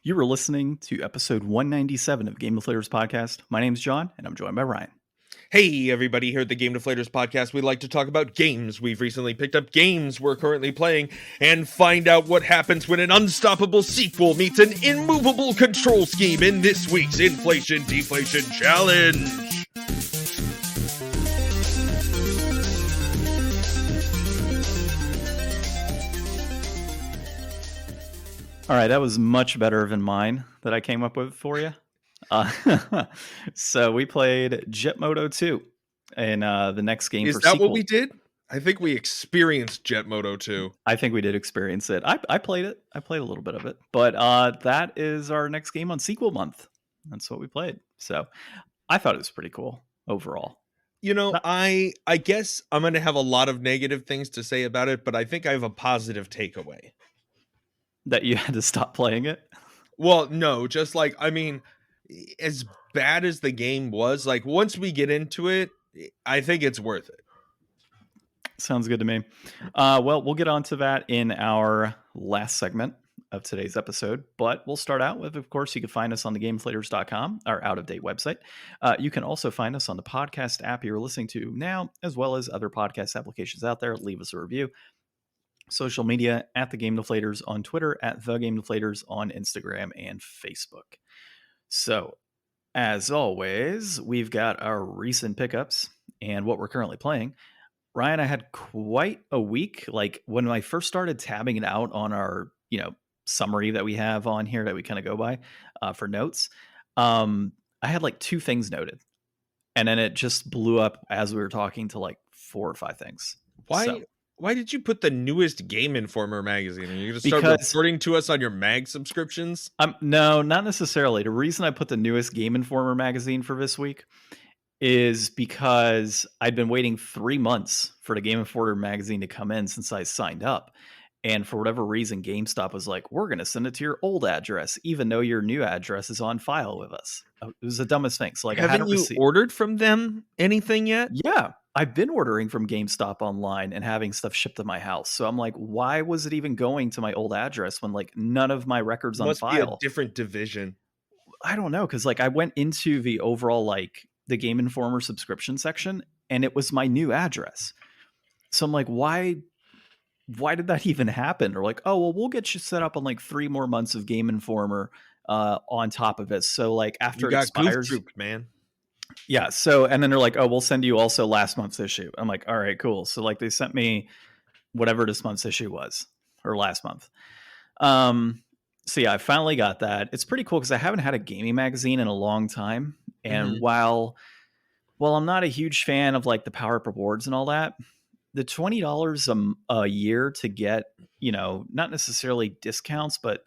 You were listening to episode 197 of Game Deflators Podcast. My name's John, and I'm joined by Ryan. Hey, everybody, here at the Game Deflators Podcast, we like to talk about games we've recently picked up, games we're currently playing, and find out what happens when an unstoppable sequel meets an immovable control scheme in this week's Inflation Deflation Challenge. All right, that was much better than mine that I came up with for you. So we played Jet Moto 2 in the next game. Is for that sequel. what we did? I think we experienced Jet Moto 2. I think we did experience it. I played it. I played a little bit of it. But that is our next game on sequel month. That's what we played. So I thought it was pretty cool overall. You know, I guess I'm going to have a lot of negative things to say about it, but I think I have a positive takeaway. That you had to stop playing it? Well, no, just like, I mean, as bad as the game was, like once we get into it, I think it's worth it. Sounds good to me. Well, we'll get on to that in our last segment of today's episode, but we'll start out with, of course, you can find us on the GameDeflators.com, our out-of-date website. You can also find us on the podcast app you're listening to now, as well as other podcast applications out there. Leave us a review. Social media at the Game Deflators on Twitter, at the Game Deflators on Instagram and Facebook. So, as always, we've got our recent pickups and what we're currently playing. Ryan, I had quite a week. Like when I first started tabbing it out on our, summary that we have on here that we kind of go by for notes. I had like 2 things noted, and then it just blew up as we were talking to like 4 or 5 things. Why did you put the newest Game Informer magazine? Are you going to start reporting to us on your mag subscriptions? No, not necessarily. The reason I put the newest Game Informer magazine for this week is because I'd been waiting 3 months for the Game Informer magazine to come in since I signed up. And for whatever reason, GameStop was like, we're going to send it to your old address, even though your new address is on file with us. It was the dumbest thing. So, like, haven't you ordered from them anything yet? Yeah. I've been ordering from GameStop online and having stuff shipped to my house. So I'm like, why was it even going to my old address when like none of my records on file? Must be a different division. I don't know. Cause like I went into the overall, like the Game Informer subscription section and it was my new address. So I'm like, why did that even happen? Or like, oh, well, we'll get you set up on like 3 more months of Game Informer on top of it. So like after it expires, goof-trooped, man. Yeah. So, and then they're like, oh, we'll send you also last month's issue. I'm like, all right, cool. So like they sent me whatever this month's issue was or last month. So yeah, I finally got that. It's pretty cool because I haven't had a gaming magazine in a long time. And while I'm not a huge fan of like the power up rewards and all that, the $20 a year to get, not necessarily discounts, but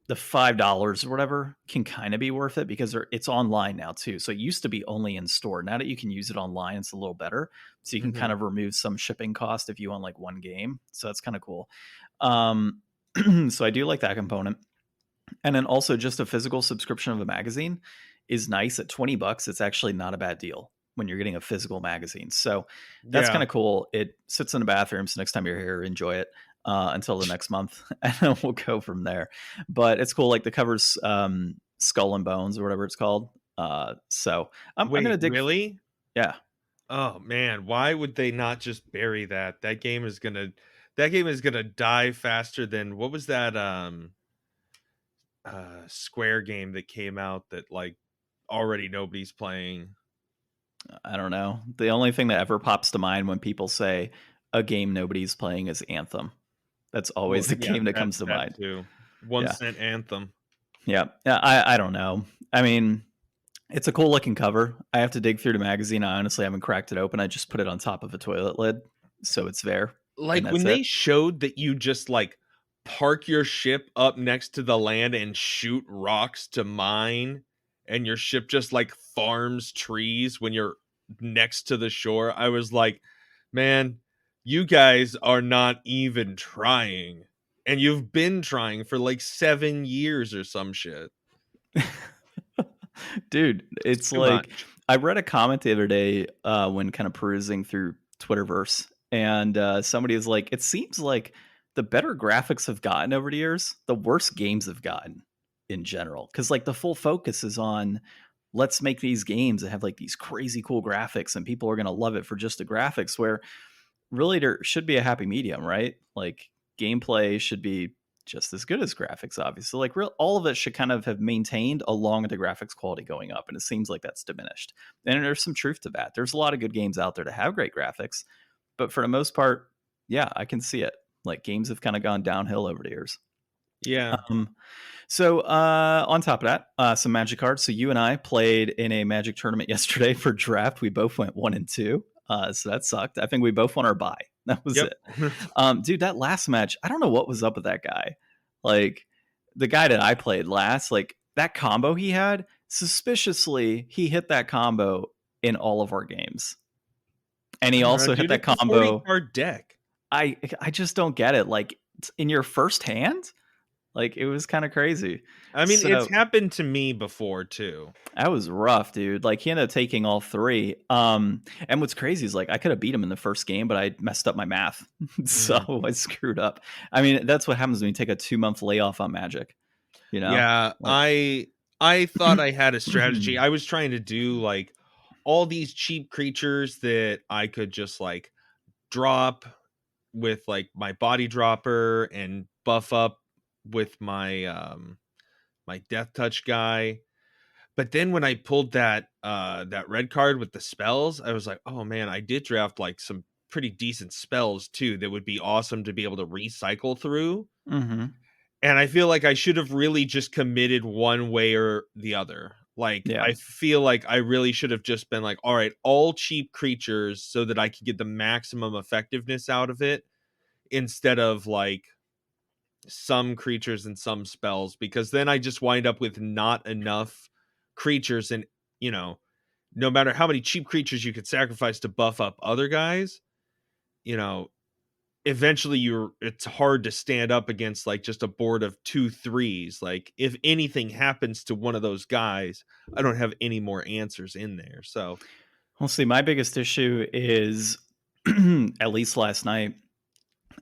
the $5 or whatever can kind of be worth it because it's online now too. So it used to be only in store. Now that you can use it online, it's a little better. So you can kind of remove some shipping cost if you own like one game. So that's kind of cool. So I do like that component. And then also just a physical subscription of a magazine is nice at $20. It's actually not a bad deal when you're getting a physical magazine. So that's kind of cool. It sits in the bathroom. So next time you're here, enjoy it. Until the next month, and then we'll go from there. But it's cool, like the cover's Skull and Bones or whatever it's called. So I'm gonna dig. Really? Yeah. Oh man, why would they not just bury that? That game is gonna die faster than what was that Square game that came out that like already nobody's playing? I don't know. The only thing that ever pops to mind when people say a game nobody's playing is Anthem. That's always the game that comes to mind. Too. 1 cent Anthem. Yeah. I don't know. I mean, it's a cool looking cover. I have to dig through the magazine. I honestly haven't cracked it open. I just put it on top of a toilet lid. So it's there. Like when they showed that you just like park your ship up next to the land and shoot rocks to mine and your ship just like farms trees when you're next to the shore. I was like, man, you guys are not even trying. And you've been trying for like 7 years or some shit. Dude, it's too like much. I read a comment the other day when kind of perusing through Twitterverse, and somebody is like, it seems like the better graphics have gotten over the years, the worse games have gotten. in general. Because like the full focus is on let's make these games that have like these crazy cool graphics and people are going to love it for just the graphics, where really there should be a happy medium, right? Like gameplay should be just as good as graphics, obviously. Like all of it should kind of have maintained along with the graphics quality going up, and it seems like that's diminished. And there's some truth to that. There's a lot of good games out there to have great graphics, but for the most part, yeah, I can see it. Like games have kind of gone downhill over the years. Yeah. So on top of that, some Magic cards. So you and I played in a Magic tournament yesterday for draft. We both went 1-2. So that sucked. I think we both won our bye. That was it. Dude, that last match, I don't know what was up with that guy. Like the guy that I played last, like that combo he had, suspiciously, he hit that combo in all of our games. And he also hit that combo. 40-card deck. I just don't get it. Like in your first hand, like it was kind of crazy. I mean, it's happened to me before too. That was rough, dude. Like he ended up taking all three. And what's crazy is like I could have beat him in the first game, but I messed up my math, so I screwed up. I mean, that's what happens when you take a 2-month layoff on Magic. You know? Yeah, like, I thought I had a strategy. I was trying to do like all these cheap creatures that I could just like drop with like my body dropper and buff up with my my death touch guy. But then when I pulled that red card with the spells, I was like, oh man, I did draft like some pretty decent spells too that would be awesome to be able to recycle through. And I feel like I should have really just committed one way or the other. Like, I feel like I really should have just been like, all right, all cheap creatures so that I could get the maximum effectiveness out of it, instead of like some creatures and some spells, because then I just wind up with not enough creatures. And, you know, no matter how many cheap creatures you could sacrifice to buff up other guys, you know, eventually it's hard to stand up against like just a board of 2/3s. Like if anything happens to one of those guys, I don't have any more answers in there. So we'll see. My biggest issue is at least last night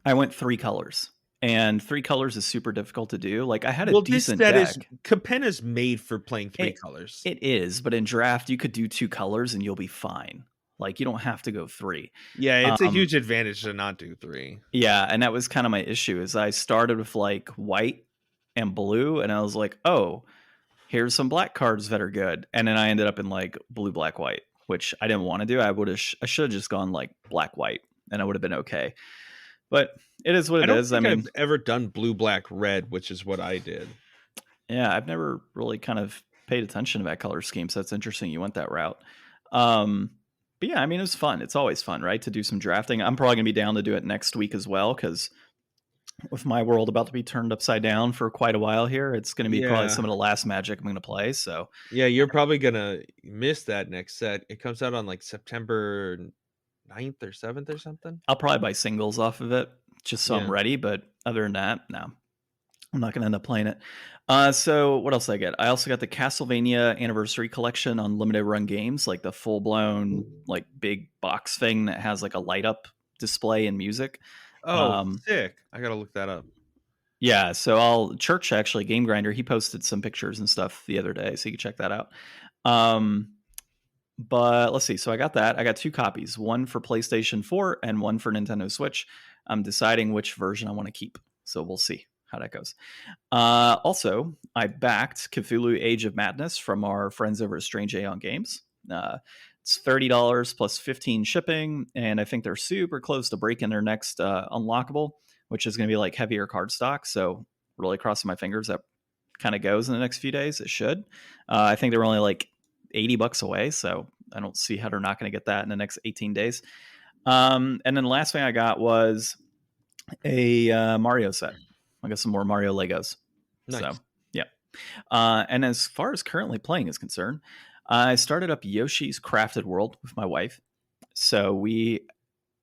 I went 3 colors, and 3 colors is super difficult to do. Like I had a decent deck. Capenna's made for playing 3 colors. It is, but in draft you could do 2 colors and you'll be fine. Like you don't have to go 3. Yeah, it's a huge advantage to not do 3. Yeah, and that was kind of my issue. Is I started with like white and blue, and I was like, oh, here's some black cards that are good, and then I ended up in like blue, black, white, which I didn't want to do. I should have just gone like black, white, and I would have been okay. But it is what it is. I mean, I've ever done blue, black, red, which is what I did. Yeah, I've never really kind of paid attention to that color scheme, so that's interesting. You went that route. But yeah, I mean, it was fun. It's always fun, right, to do some drafting. I'm probably going to be down to do it next week as well, because with my world about to be turned upside down for quite a while here, it's going to be probably some of the last Magic I'm going to play. So yeah, you're probably going to miss that next set. It comes out on like September 9th or 7th or something. I'll probably buy singles off of it just so I'm ready. But other than that, no, I'm not going to end up playing it. So what else did I get? I also got the Castlevania Anniversary Collection on limited run games, like the full blown like big box thing that has like a light up display and music. Oh, sick. I got to look that up. Yeah. So Church, actually, Game Grinder, he posted some pictures and stuff the other day, so you can check that out. But let's see. So I got that. I got 2 copies, one for PlayStation 4 and one for Nintendo Switch. I'm deciding which version I want to keep. So we'll see how that goes. Also, I backed Cthulhu Age of Madness from our friends over at Strange Aeon Games. It's $30 plus 15 shipping, and I think they're super close to breaking their next unlockable, which is going to be like heavier card stock. So really crossing my fingers that kind of goes in the next few days. It should. I think they're only like $80 away, so I don't see how they're not going to get that in the next 18 days. And then the last thing I got was a Mario set. I got some more Mario Legos. Nice. So, yeah. And as far as currently playing is concerned, I started up Yoshi's Crafted World with my wife. So we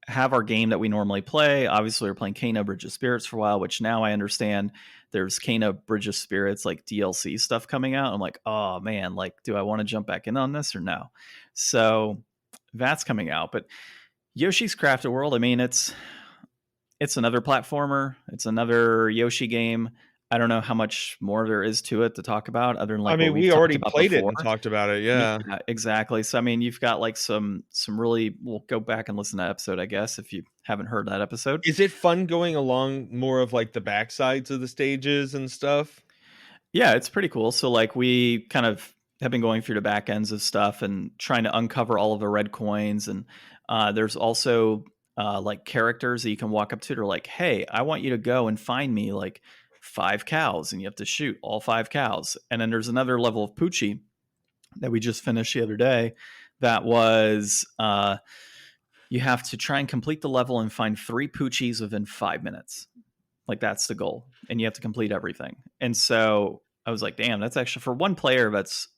have our game that we normally play. Obviously, we're playing Kano Bridge of Spirits for a while, which now I understand there's Kano Bridge of Spirits like DLC stuff coming out. I'm like, oh man, like, do I want to jump back in on this or no? So that's coming out. But Yoshi's Crafted World, I mean, it's another platformer. It's another Yoshi game. I don't know how much more there is to it to talk about other than I like what mean, we've we talked already about played it before. and talked about it. Yeah, Yeah. exactly. So I mean, you've got like some really. We'll go back and listen to that episode, I guess, if you haven't heard that episode. Is it fun going along more of like the backsides of the stages and stuff? Yeah, it's pretty cool. So like we kind of have been going through the back ends of stuff and trying to uncover all of the red coins. And there's also like characters that you can walk up to. They're like, "Hey, I want you to go and find me like 5 cows," and you have to shoot all 5 cows. And then there's another level of Poochie that we just finished the other day. That was you have to try and complete the level and find 3 Poochies within 5 minutes. Like that's the goal, and you have to complete everything. And so I was like, damn, that's actually for one player that's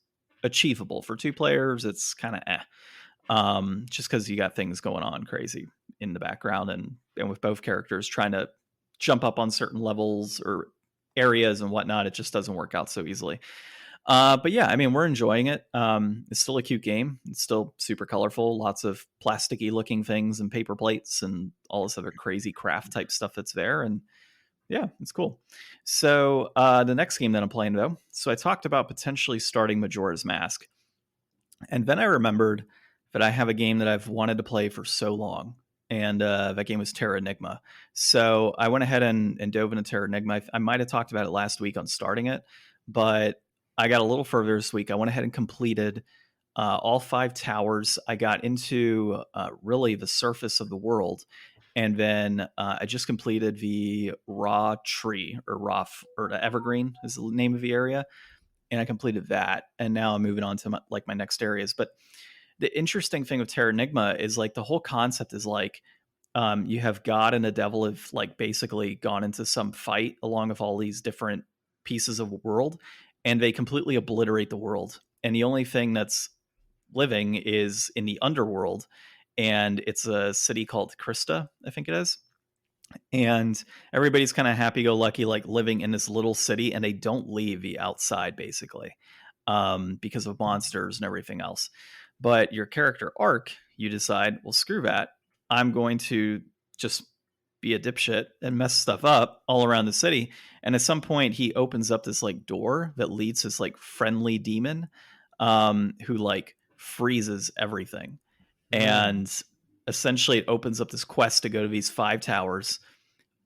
achievable. For 2 players, it's kind of just because you got things going on crazy in the background, and with both characters trying to jump up on certain levels or areas and whatnot, it just doesn't work out so easily. But yeah, I mean, we're enjoying it. It's still a cute game. It's still super colorful. Lots of plasticky looking things and paper plates and all this other crazy craft type stuff that's there. And yeah, it's cool. So the next game that I'm playing, though, so I talked about potentially starting Majora's Mask. And then I remembered that I have a game that I've wanted to play for so long. And that game was Terra Enigma. So I went ahead and dove into Terra Enigma. I might have talked about it last week on starting it, but I got a little further this week. I went ahead and completed all 5 towers. I got into really the surface of the world. And then I just completed the raw tree or the evergreen is the name of the area. And I completed that. And now I'm moving on to my next areas. But the interesting thing with Terra Enigma is like the whole concept is like you have God and the devil have like basically gone into some fight along with all these different pieces of the world, and they completely obliterate the world. And the only thing that's living is in the underworld, and it's a city called Krista, I think it is. And everybody's kind of happy-go-lucky, like living in this little city, and they don't leave the outside basically because of monsters and everything else. But your character arc, you decide, well, screw that. I'm going to just be a dipshit and mess stuff up all around the city. And at some point, he opens up this like door that leads to this like friendly demon who like freezes everything. And essentially, it opens up this quest to go to these 5 towers,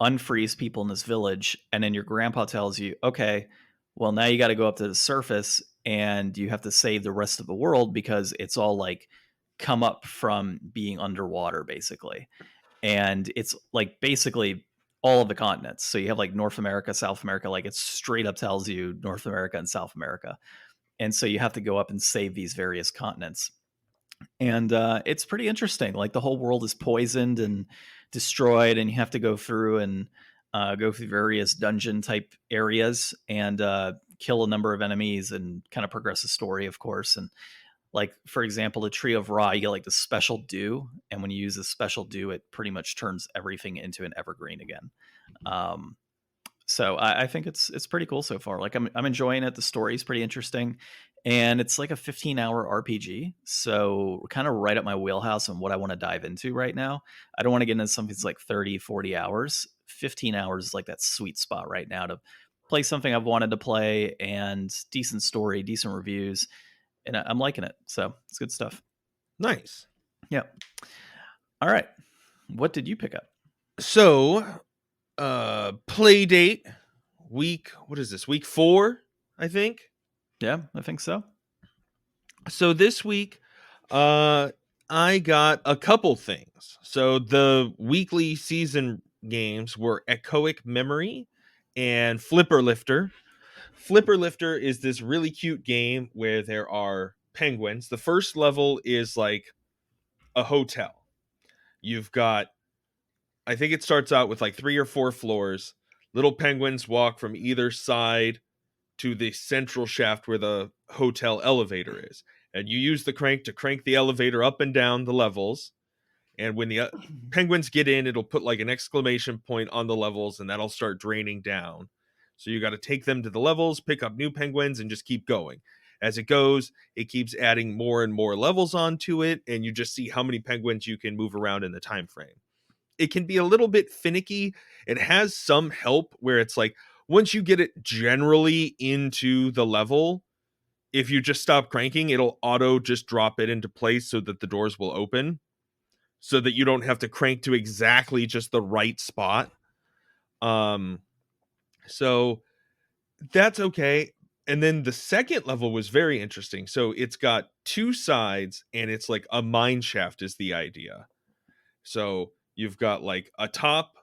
unfreeze people in this village, and then your grandpa tells you, okay, well, now you got to go up to the surface and you have to save the rest of the world because it's all like come up from being underwater basically. And it's like basically all of the continents. So you have like North America, South America, like it straight up tells you North America and South America. And so you have to go up and save these various continents. And it's pretty interesting. Like the whole world is poisoned and destroyed, and you have to go through and go through various dungeon type areas and kill a number of enemies and kind of progress the story, of course. And like for example, the Tree of Ra, you get like the special dew, and when you use the special dew, it pretty much turns everything into an evergreen again. Um, so I think it's pretty cool so far. Like I'm enjoying it. The story's pretty interesting, and it's like a 15-hour RPG. So kind of right up my wheelhouse on what I want to dive into right now. I don't want to get into something that's like 30, 40 hours. 15 hours is like that sweet spot right now to play something I've wanted to play, and decent story, decent reviews, and I'm liking it. So it's good stuff. Nice. Yeah. All right. What did you pick up? So, play date week, what is this? Week 4, I think. Yeah, I think so. So this week, I got a couple things. So the weekly season games were Echoic Memory and Flipper Lifter. Flipper Lifter is this really cute game where there are penguins. The first level is like a hotel. You've got, I think it starts out with like 3 or 4 floors. Little penguins walk from either side to the central shaft where the hotel elevator is. And you use the crank to crank the elevator up and down the levels. And when the penguins get in, it'll put like an exclamation point on the levels, and that'll start draining down. So you got to take them to the levels, pick up new penguins, and just keep going. As it goes, it keeps adding more and more levels onto it, and you just see how many penguins you can move around in the time frame. It can be a little bit finicky. It has some help where it's like, once you get it generally into the level, if you just stop cranking, it'll auto just drop it into place so that the doors will open, so that you don't have to crank to exactly just the right spot. So that's okay. And then the second level was very interesting. So it's got two sides, and it's like a mine shaft is the idea. So you've got like a top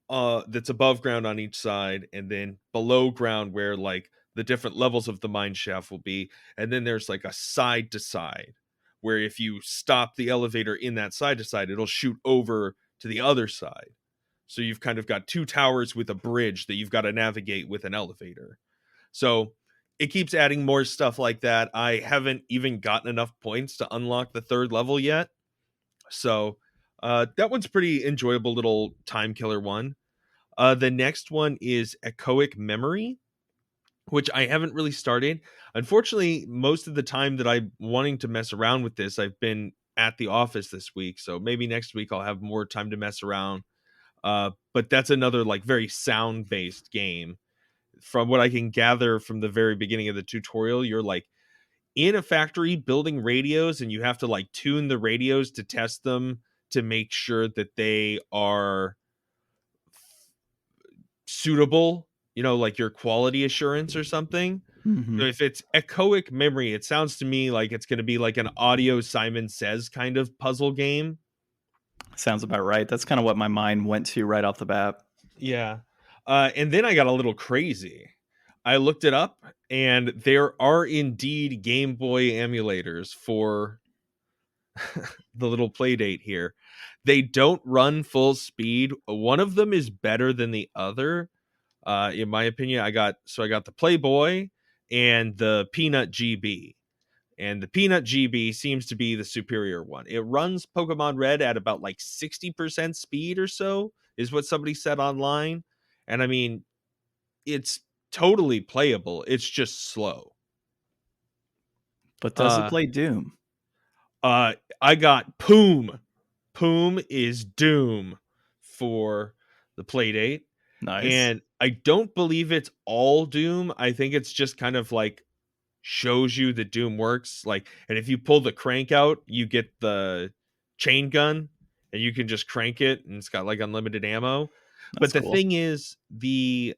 that's above ground on each side, and then below ground where like the different levels of the mine shaft will be. And then there's like a side to side where if you stop the elevator in that side to side, it'll shoot over to the other side. So you've kind of got two towers with a bridge that you've got to navigate with an elevator. So it keeps adding more stuff like that. I haven't even gotten enough points to unlock the third level yet. So that one's pretty enjoyable little time killer one. The next one is Echoic Memory, which I haven't really started. Unfortunately, most of the time that I'm wanting to mess around with this, I've been at the office this week. So maybe next week I'll have more time to mess around. But that's another like very sound based game. From what I can gather from the very beginning of the tutorial, you're like in a factory building radios, and you have to like tune the radios to test them to make sure that they are suitable, like your quality assurance or something. Mm-hmm. So if it's Echoic Memory, it sounds to me like it's going to be like an audio Simon Says kind of puzzle game. Sounds about right. That's kind of what my mind went to right off the bat. Yeah. And then I got a little crazy. I looked it up, and there are indeed Game Boy emulators for the little play date here. They don't run full speed. One of them is better than the other. In my opinion, I got the Playboy and the Peanut GB. And the Peanut GB seems to be the superior one. It runs Pokemon Red at about like 60% speed or so, is what somebody said online. And I mean, it's totally playable. It's just slow. But does it Uh play Doom? I got Poom. Poom is Doom for the Playdate. Nice. And I don't believe it's all Doom. I think it's just kind of like shows you that Doom works. Like, and if you pull the crank out, you get the chain gun, and you can just crank it, and it's got like unlimited ammo. But That's the cool. thing is, the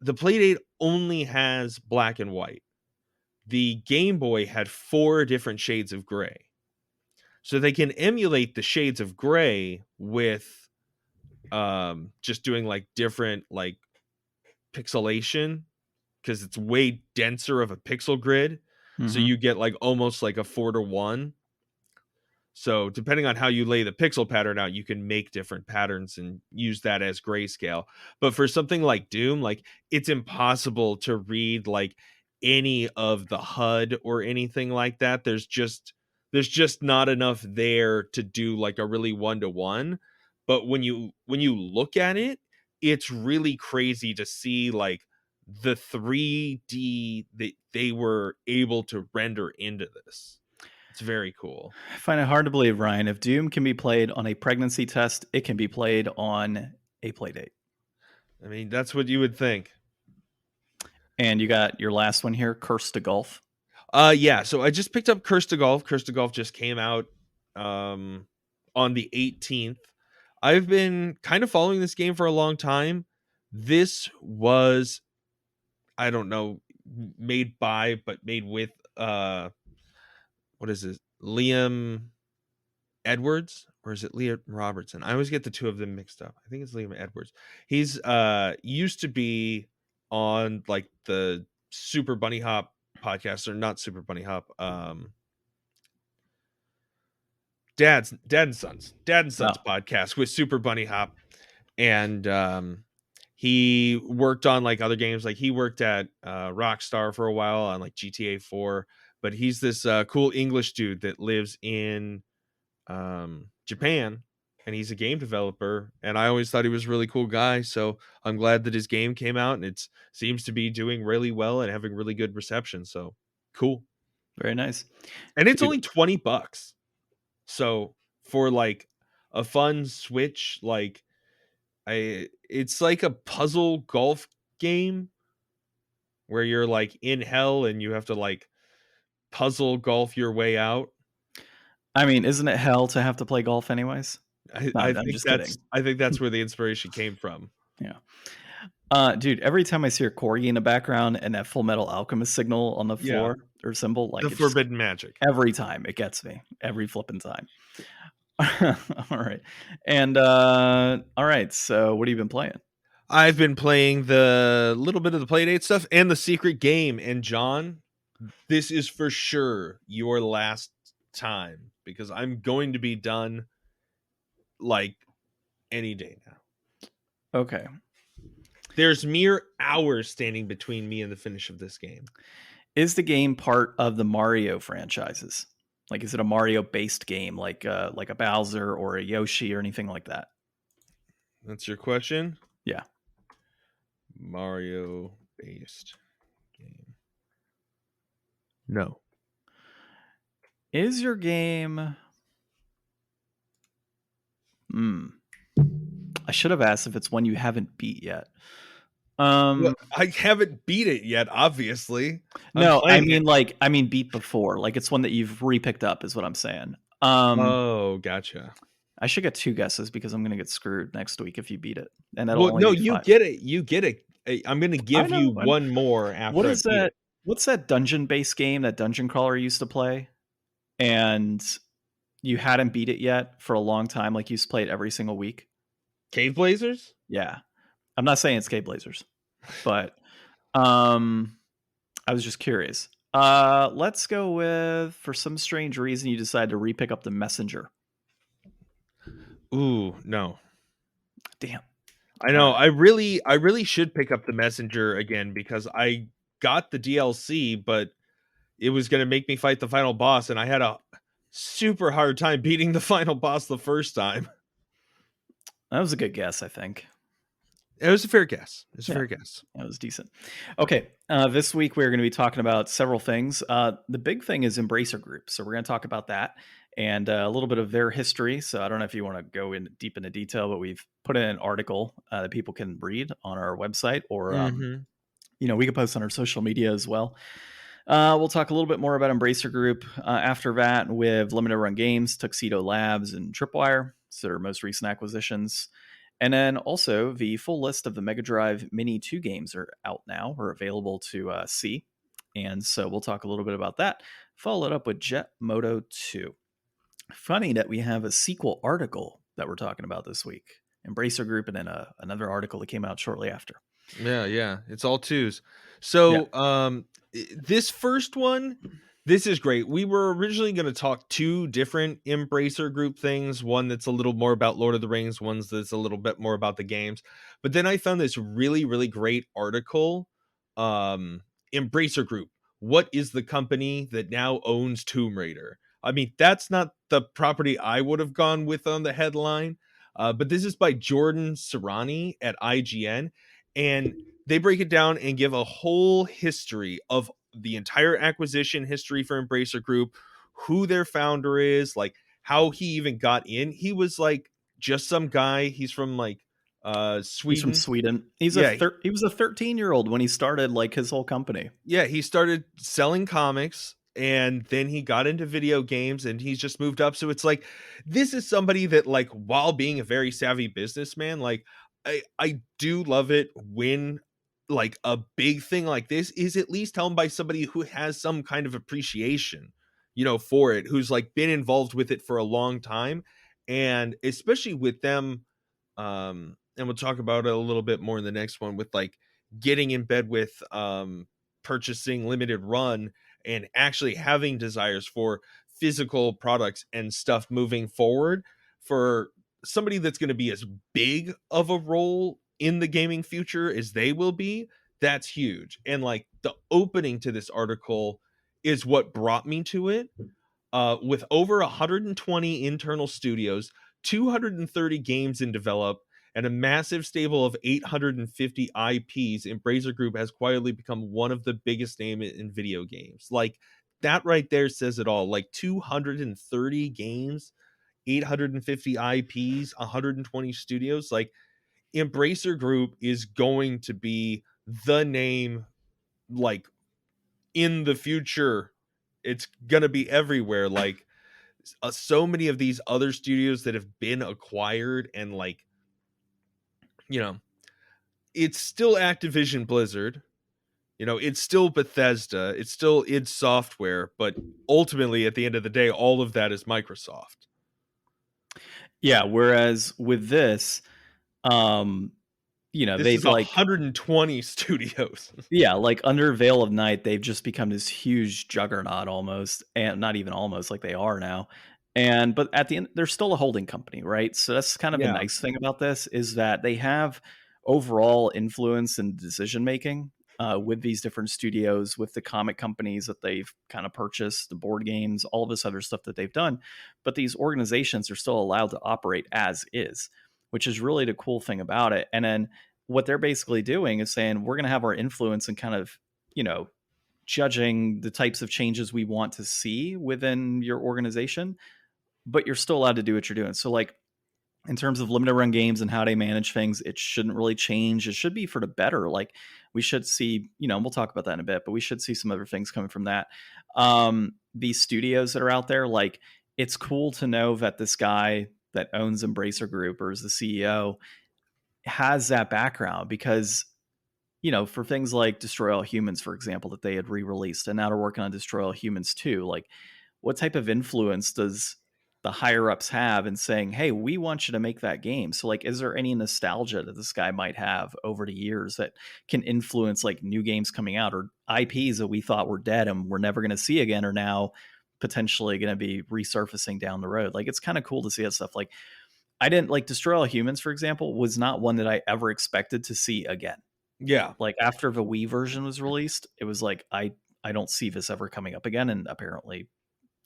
Playdate only has black and white. The Game Boy had 4 different shades of gray. So they can emulate the shades of gray with just doing like different like pixelation, because it's way denser of a pixel grid. So Mm-hmm. you get like almost like a 4-to-1. So depending on how you lay the pixel pattern out, you can make different patterns and use that as grayscale. But for something like Doom, like it's impossible to read like any of the HUD or anything like that. There's just not enough there to do like a really 1-to-1. But when you look at it, it's really crazy to see like the 3D that they were able to render into this. It's very cool. I find it hard to believe, Ryan. If Doom can be played on a pregnancy test, it can be played on a play date. I mean, that's what you would think. And you got your last one here, Curse to Golf. Yeah, so I just picked up Curse to Golf. Curse to Golf just came out on the 18th. I've been kind of following this game for a long time. This was, I don't know, made by, but made with what is this? Liam Edwards, or is it Liam Robertson? I always get the two of them mixed up. I think it's Liam Edwards. He's used to be on like the Super Bunny Hop podcast, or not Super Bunny Hop, Dad and Sons Oh, podcast with Super Bunny Hop. And he worked on like other games. Like he worked at Rockstar for a while on like GTA 4. But he's this cool English dude that lives in Japan, and he's a game developer. And I always thought he was a really cool guy. So I'm glad that his game came out, and it seems to be doing really well and having really good reception. So cool. very nice. And it's Dude, only $20. So for like a fun Switch, like it's like a puzzle golf game where you're like in hell and you have to like puzzle golf your way out. I mean, isn't it hell to have to play golf anyways? No, I I'm think just kidding. that's where the inspiration came from. Yeah. Dude, every time I see a corgi in the background and that Full Metal Alchemist signal on the Yeah, floor or symbol, like the it just forbidden magic. every time it gets me. Every flipping time. All right. And all right. So what have you been playing? I've been playing the little bit of the Playdate stuff and the secret game. And John, this is for sure your last time because I'm going to be done like any day now. Okay. There's mere hours standing between me and the finish of this game. Is the game part of the Mario franchises? Like, is it a Mario based game, like a Bowser or a Yoshi or anything like that? That's your question? Yeah. Mario based game. No. Is your game? I should have asked if it's one you haven't beat yet. Well, I haven't beat it yet, obviously. No, I mean beat before. Like it's one that you've repicked up, is what I'm saying. Oh, gotcha. I should get 2 guesses because I'm gonna get screwed next week if you beat it. And that'll Well, only no, be you 5. get it. You get it. I'm going to give you one more after. What I is beat that? it. What's that dungeon-based game that Dungeon Crawler used to play? And you hadn't beat it yet for a long time, like you used to play it every single week. Cave Blazers? Yeah. I'm not saying it's Cave Blazers, but I was just curious. Let's go with, for some strange reason, you decided to re-pick up The Messenger. Ooh, no. Damn. I know. I really should pick up The Messenger again because I got the DLC, but it was going to make me fight the final boss, and I had a super hard time beating the final boss the first time. That was a good guess, I think. It was a fair guess. It was decent. Okay, this week we're going to be talking about several things. The big thing is Embracer Group, so we're going to talk about that and a little bit of their history. So I don't know if you want to go in deep into detail, but we've put in an article that people can read on our website, or we can post on our social media as well. We'll talk a little bit more about Embracer Group after that with Limited Run Games, Tuxedo Labs, and Tripwire. So their most recent acquisitions. And then also the full list of the Mega Drive Mini 2 games are out now, or available to see. And so we'll talk a little bit about that. Follow it up with Jet Moto 2. Funny that we have a sequel article that we're talking about this week. Embracer Group, and then another article that came out shortly after. Yeah. It's all 2s. So this first one, this is great. We were originally going to talk 2 different Embracer Group things. One that's a little more about Lord of the Rings, one's that's a little bit more about the games. But then I found this really, really great article. Embracer Group. What is the company that now owns Tomb Raider? I mean, that's not the property I would have gone with on the headline. But this is by Jordan Serrani at IGN. And they break it down and give a whole history of the entire acquisition history for Embracer Group, who their founder is, like how he even got in. He was like just some guy. He's from like Sweden. He's from Sweden. He was a 13-year-old when he started like his whole company. Yeah, he started selling comics and then he got into video games and he's just moved up. So it's like, this is somebody that, like, while being a very savvy businessman, like I do love it when like a big thing like this is at least helmed by somebody who has some kind of appreciation, for it, who's like been involved with it for a long time. And especially with them, and we'll talk about it a little bit more in the next one, with like getting in bed with purchasing Limited Run and actually having desires for physical products and stuff moving forward. For somebody that's going to be as big of a role in the gaming future as they will be, that's huge. And like the opening to this article is what brought me to it. With over 120 internal studios, 230 games in develop, and a massive stable of 850 IPs, Embracer Group has quietly become one of the biggest names in video games. Like, that right there says it all. Like 230 games, 850 IPs, 120 studios. Like, Embracer Group is going to be the name, like, in the future. It's gonna be everywhere. Like, so many of these other studios that have been acquired, and like, you know, it's still Activision Blizzard. You know, it's still Bethesda, it's still id Software, but ultimately, at the end of the day, all of that is Microsoft. Yeah, whereas with this, This they've is like 120 studios. yeah, like under Veil of Night, they've just become this huge juggernaut almost, and not even almost like they are now. And but at the end, they're still a holding company, right? So that's kind of the Yeah. nice thing about this is that they have overall influence in decision making with these different studios, with the comic companies that they've kind of purchased, the board games, all this other stuff that they've done. But these organizations are still allowed to operate as is, which is really the cool thing about it. And then what they're basically doing is saying we're going to have our influence and kind of, judging the types of changes we want to see within your organization, but you're still allowed to do what you're doing. So, like, in terms of limited run games and how they manage things, it shouldn't really change. It should be for the better. Like, we should see, we'll talk about that in a bit, but we should see some other things coming from that. These studios that are out there, like, it's cool to know that this guy that owns Embracer Group or is the CEO has that background because for things like Destroy All Humans, for example, that they had re-released and now they're working on Destroy All Humans 2, like what type of influence does the higher ups have in saying, hey, we want you to make that game? So like, is there any nostalgia that this guy might have over the years that can influence like new games coming out, or IPs that we thought were dead and we're never going to see again are now potentially going to be resurfacing down the road? Like, it's kind of cool to see that stuff. Like, I didn't like Destroy All Humans, for example, was not one that I ever expected to see again. Yeah. Like after the Wii version was released, it was like I don't see this ever coming up again. And apparently,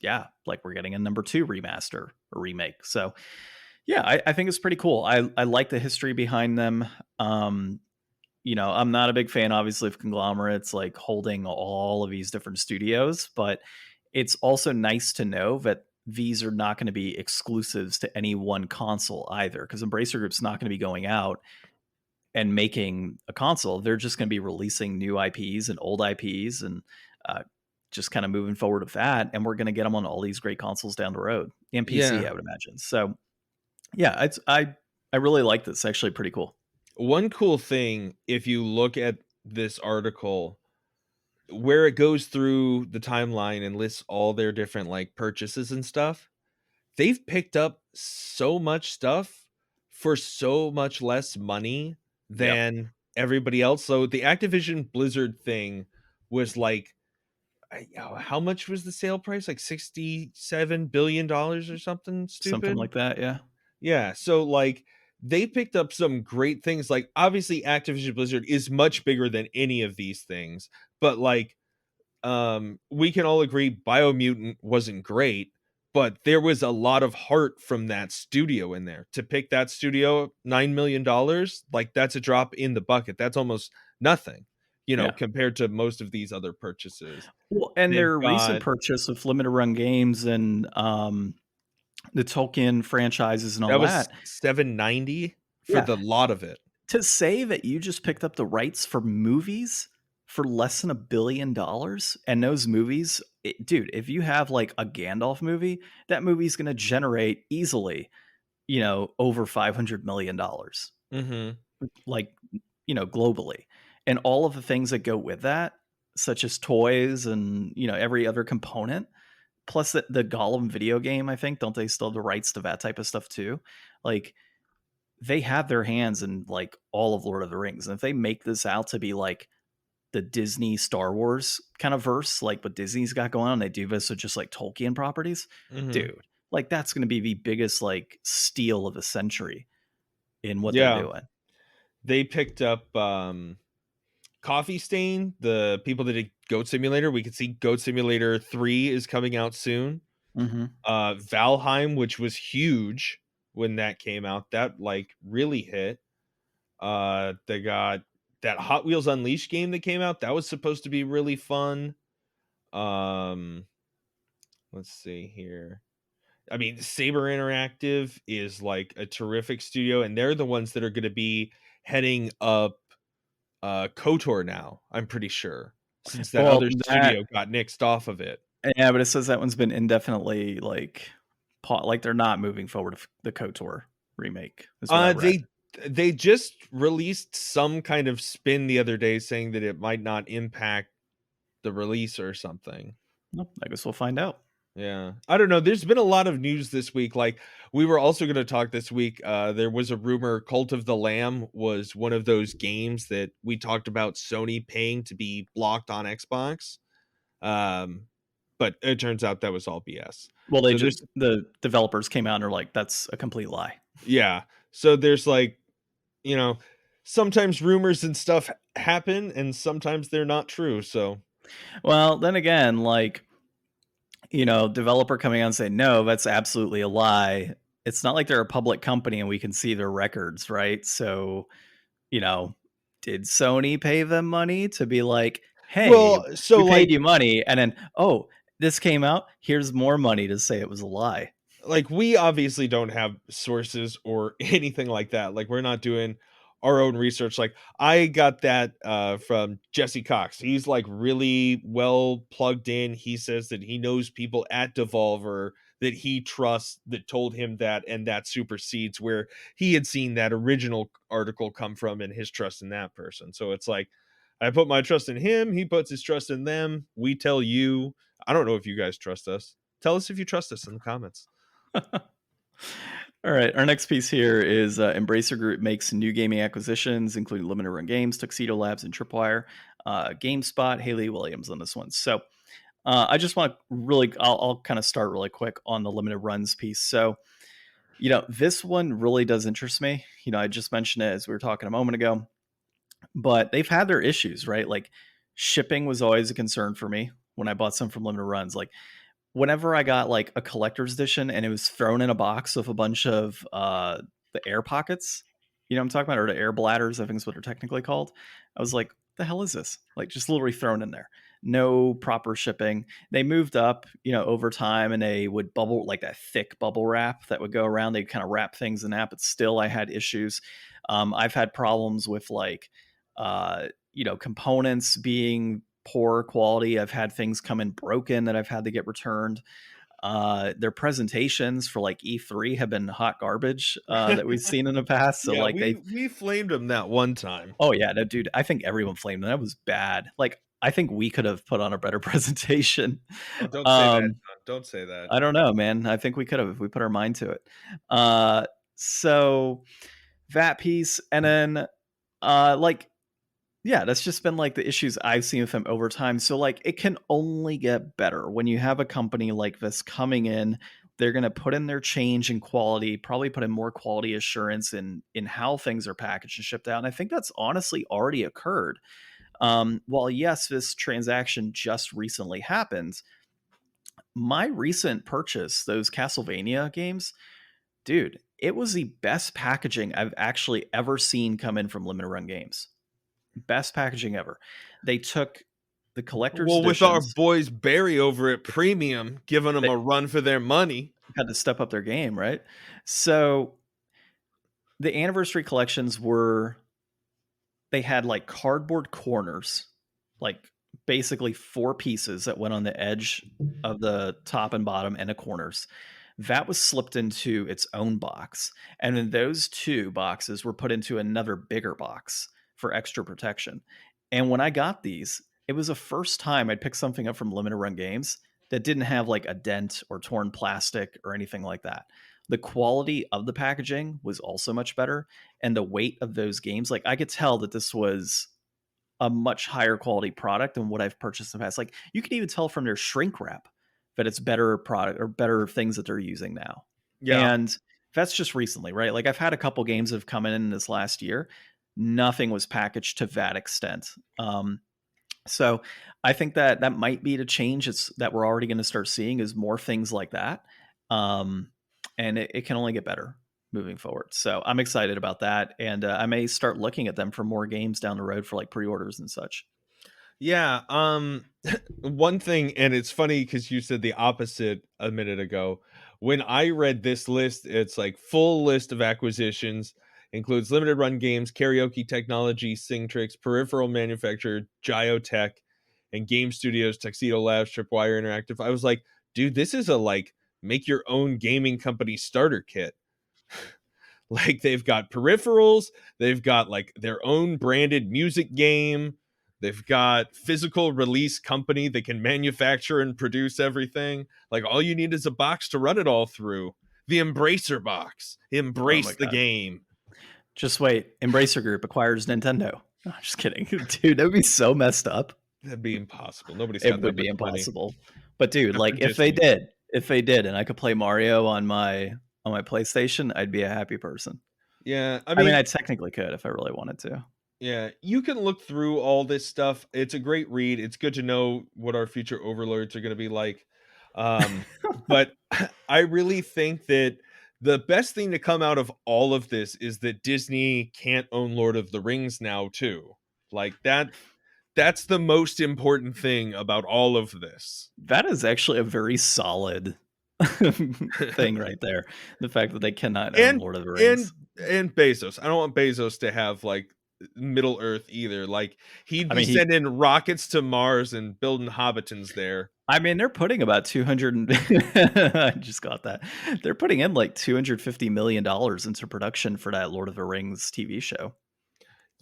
yeah, like we're getting a number 2 remaster or remake. So yeah, I think it's pretty cool. I like the history behind them. I'm not a big fan, obviously, of conglomerates like holding all of these different studios, but it's also nice to know that these are not going to be exclusives to any one console either, because Embracer Group's not going to be going out and making a console. They're just going to be releasing new IPs and old IPs and just kind of moving forward with that. And we're going to get them on all these great consoles down the road and PC, Yeah. I would imagine. So yeah, I really like this. It's actually pretty cool. One cool thing, if you look at this article, where it goes through the timeline and lists all their different like purchases and stuff, they've picked up so much stuff for so much less money Yep. than everybody else. So the Activision Blizzard thing was like, how much was the sale price? Like $67 billion or something Something stupid. like that. Yeah. Yeah. So like, they picked up some great things. Like, obviously Activision Blizzard is much bigger than any of these things, but like, we can all agree Biomutant wasn't great, but there was a lot of heart from that studio in there. To pick that studio $9 million, like, that's a drop in the bucket. That's almost nothing, Yeah. compared to most of these other purchases. Well, and They've their recent got purchase of limited run games and the Tolkien franchises and all that was that. $790 for Yeah. the lot of it. To say that you just picked up the rights for movies for less than $1 billion, and those movies, dude, if you have like a Gandalf movie, that movie's going to generate easily, over $500 million, Mm-hmm. like, globally. And all of the things that go with that, such as toys and, every other component, plus the Gollum video game, I think, don't they still have the rights to that type of stuff too? Like, they have their hands in like all of Lord of the Rings. And if they make this out to be like the Disney Star Wars kind of verse, like what Disney's got going on, they do this with just like Tolkien properties, Mm-hmm. dude, like that's going to be the biggest like steal of the century in what they're Yeah. doing. They picked up Coffee Stain, the people that did Goat Simulator. We could see Goat Simulator 3 is coming out soon. Mm-hmm. Valheim, which was huge when that came out, that like really hit. They got that Hot Wheels Unleashed game that came out, that was supposed to be really fun. Let's see here. I mean, Saber Interactive is like a terrific studio, and they're the ones that are going to be heading up KOTOR now, I'm pretty sure, since that Well, other that studio got nixed off of it. yeah, but it says that one's been indefinitely like like they're not moving forward with the KOTOR remake. Is what I read. They just released some kind of spin the other day saying that it might not impact the release or something. Well, I guess we'll find out. Yeah, I don't know. There's been a lot of news this week. Like, we were also going to talk this week. There was a rumor Cult of the Lamb was one of those games that we talked about Sony paying to be blocked on Xbox. But it turns out that was all BS. Well, So there's the developers came out and are like, that's a complete lie. yeah. So there's like, sometimes rumors and stuff happen and sometimes they're not true. So Well, then again, like, developer coming out and saying, no, that's absolutely a lie. It's not like they're a public company and we can see their records, right? So, did Sony pay them money to be like, hey, we paid you money, and then, oh, this came out, here's more money to say it was a lie. like, we obviously don't have sources or anything like that. Like, we're not doing our own research. Like, I got that from Jesse Cox. He's like really well plugged in. He says that he knows people at Devolver that he trusts that told him that, and that supersedes where he had seen that original article come from and his trust in that person. So it's like, I put my trust in him, he puts his trust in them. We tell you. I don't know if you guys trust us. Tell us if you trust us in the comments. All right, our next piece here is Embracer Group makes new gaming acquisitions, including Limited Run Games, Tuxedo Labs, and Tripwire. GameSpot, Haley Williams on this one. So I just want to really, I'll kind of start really quick on the limited runs piece. So, this one really does interest me. I just mentioned it as we were talking a moment ago, but they've had their issues, right? Like shipping was always a concern for me when I bought some from limited runs. Like whenever I got like a collector's edition and it was thrown in a box with a bunch of the air pockets, I'm talking about, or the air bladders, I think is what they're technically called. I was like, the hell is this? Like just literally thrown in there. No proper shipping. They moved up, over time, and they would bubble like that thick bubble wrap that would go around. They'd kind of wrap things in that, but still I had issues. I've had problems with like, components being poor quality. I've had things come in broken that I've had to get returned. Their presentations for like E3 have been hot garbage that we've seen in the past. So yeah, like we flamed them that one time. Oh yeah, no, dude. I think everyone flamed them. That was bad. Like I think we could have put on a better presentation. Oh, don't say that. John. Don't say that. I don't know, man. I think we could have if we put our mind to it. So that piece, and then yeah, that's just been like the issues I've seen with them over time. So like it can only get better when you have a company like this coming in. They're going to put in their change in quality, probably put in more quality assurance in how things are packaged and shipped out. And I think that's honestly already occurred. While yes, this transaction just recently happened, my recent purchase, those Castlevania games, dude, it was the best packaging I've actually ever seen come in from limited run games. Best packaging ever. They took the collector's editions. With our boys Barry over at Premium giving them a run for their money, had to step up their game, right? So the anniversary collections they had like cardboard corners, like basically 4 pieces that went on the edge of the top and bottom and the corners. That was slipped into its own box. And then those 2 boxes were put into another bigger box for extra protection. And when I got these, it was the first time I'd picked something up from limited run games that didn't have like a dent or torn plastic or anything like that. The quality of the packaging was also much better, and the weight of those games, like I could tell that this was a much higher quality product than what I've purchased in the past. Like you can even tell from their shrink wrap that it's better product or better things that they're using now. Yeah. And that's just recently, right? Like I've had a couple games that have come in this last year. Nothing was packaged to that extent. So I think that might be the change that we're already going to start seeing is more things like that. And it can only get better moving forward. So I'm excited about that. And I may start looking at them for more games down the road for like pre-orders and such. Yeah. One thing, and it's funny because you said the opposite a minute ago. When I read this list, it's like full list of acquisitions. Includes limited run games, karaoke technology, Singtrix, peripheral manufacturer, Gyotech, and game studios, Tuxedo Labs, Tripwire Interactive. I was like, dude, this is a like make your own gaming company starter kit. Like they've got peripherals, they've got like their own branded music game, they've got physical release company that can manufacture and produce everything. Like all you need is a box to run it all through. The Embracer box. Oh my Embrace the God. game. Just wait. Embracer Group acquires Nintendo. No, I'm just kidding. Dude, that would be so messed up. That'd be impossible. Nobody's got It that would be much money. impossible. But dude, Except for like if they Disney. did, and I could play Mario on my PlayStation, I'd be a happy person. Yeah, I mean, I technically could if I really wanted to. yeah, you can look through all this stuff. It's a great read. It's good to know what our future overlords are going to be like. But I really think that the best thing to come out of all of this is that Disney can't own Lord of the Rings now too. Like that's the most important thing about all of this. That is actually a very solid thing right there. The fact that they cannot own Lord of the Rings. And Bezos. I don't want Bezos to have like Middle Earth either. Like he'd be sending rockets to Mars and building Hobbitons there. I mean, they're putting about 200. I just got that. They're putting in like $250 million into production for that Lord of the Rings TV show.